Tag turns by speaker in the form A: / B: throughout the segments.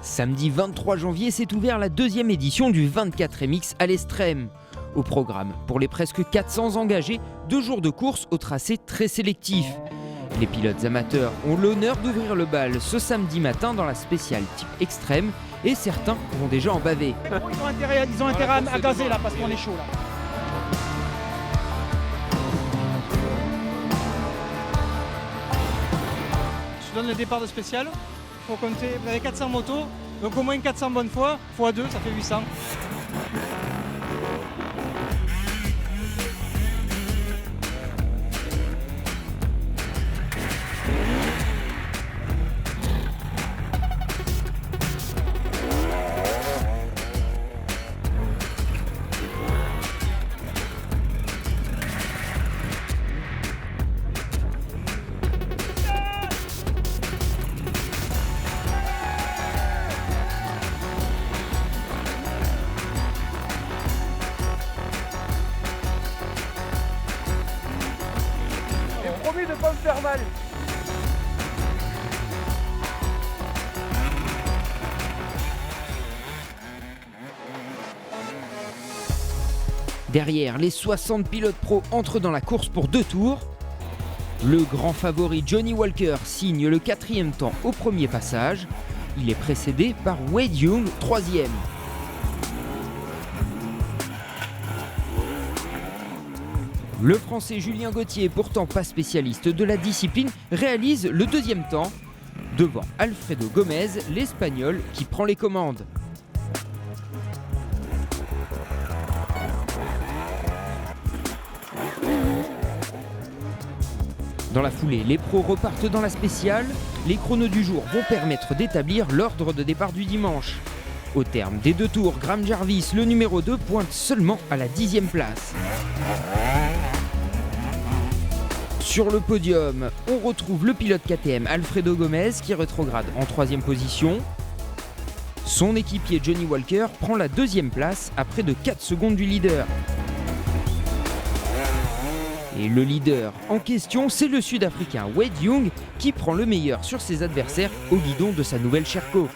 A: Samedi 23 janvier s'est ouvert la deuxième édition du 24 MX à l'Estrême. Au programme, pour les presque 400 engagés, 2 jours de course au tracé très sélectif. Les pilotes amateurs ont l'honneur d'ouvrir le bal ce samedi matin dans la spéciale type extrême et certains vont déjà en baver.
B: Ils ont intérêt à gazer là parce qu'on est chaud là. Je donne le départ de spécial. Il faut compter, vous avez 400 motos, donc au moins 400 bonnes fois, x 2, ça fait 800.
C: Promis de ne pas me faire mal.
A: Derrière, les 60 pilotes pro entrent dans la course pour 2 tours. Le grand favori Johnny Walker signe le 4e temps au premier passage. Il est précédé par Wade Young, 3e. Le Français Julien Gauthier, pourtant pas spécialiste de la discipline, réalise le 2e temps, devant Alfredo Gomez, l'Espagnol, qui prend les commandes. Dans la foulée, les pros repartent dans la spéciale. Les chronos du jour vont permettre d'établir l'ordre de départ du dimanche. Au terme des 2 tours, Graham Jarvis, le numéro 2, pointe seulement à la 10e place. Sur le podium, on retrouve le pilote KTM Alfredo Gomez qui rétrograde en 3e position. Son équipier Johnny Walker prend la 2e place à près de 4 secondes du leader. Et le leader en question, c'est le Sud-Africain Wade Young qui prend le meilleur sur ses adversaires au guidon de sa nouvelle Sherco.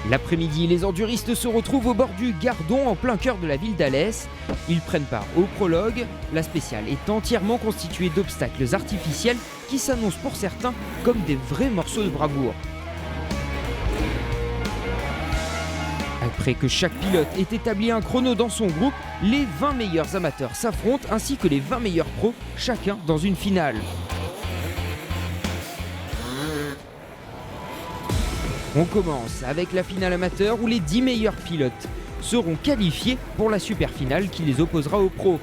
A: L'après-midi, les enduristes se retrouvent au bord du Gardon, en plein cœur de la ville d'Alès. Ils prennent part au prologue. La spéciale est entièrement constituée d'obstacles artificiels qui s'annoncent pour certains comme des vrais morceaux de bravoure. Après que chaque pilote ait établi un chrono dans son groupe, les 20 meilleurs amateurs s'affrontent ainsi que les 20 meilleurs pros, chacun dans une finale. On commence avec la finale amateur où les 10 meilleurs pilotes seront qualifiés pour la super finale qui les opposera aux pros.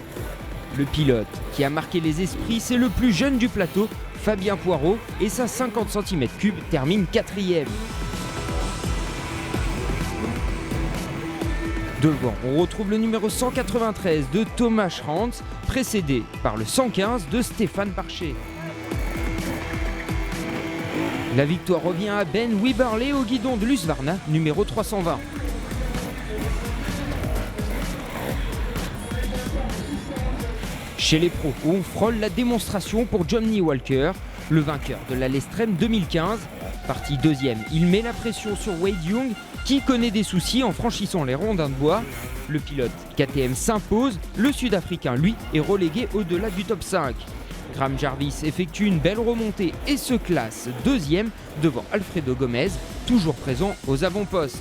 A: Le pilote qui a marqué les esprits, c'est le plus jeune du plateau, Fabien Poirot, et sa 50 cm3 termine 4e. Devant, on retrouve le numéro 193 de Thomas Schrantz, précédé par le 115 de Stéphane Parcher. La victoire revient à Ben Wieberle au guidon de l'Husqvarna, numéro 320. Chez les pros, on frôle la démonstration pour Johnny Walker, le vainqueur de la l'Estrême 2015. Parti 2e, il met la pression sur Wade Young, qui connaît des soucis en franchissant les rondins de bois. Le pilote KTM s'impose, le Sud-Africain, lui, est relégué au-delà du top 5. Graham Jarvis effectue une belle remontée et se classe 2e devant Alfredo Gomez, toujours présent aux avant-postes.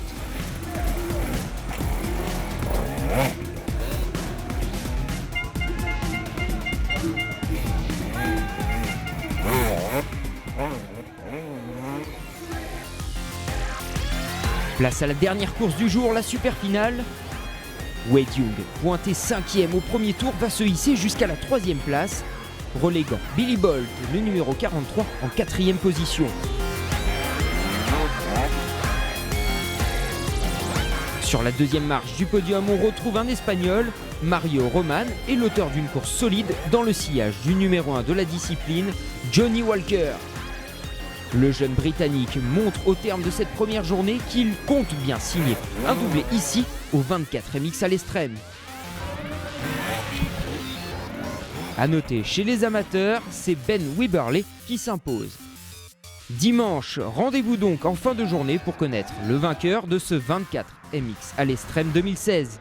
A: Place à la dernière course du jour, la super finale. Wade Young, pointé 5e au premier tour, va se hisser jusqu'à la 3e place, reléguant Billy Bolt, le numéro 43, en 4e position. Sur la 2e marche du podium, on retrouve un Espagnol, Mario Roman, et l'auteur d'une course solide dans le sillage du numéro 1 de la discipline, Johnny Walker. Le jeune Britannique montre au terme de cette première journée qu'il compte bien signer un doublé ici au 24 MX à l'Estrême. A noter chez les amateurs, c'est Ben Wibberley qui s'impose. Dimanche, rendez-vous donc en fin de journée pour connaître le vainqueur de ce 24 MX à l'Estrême 2016.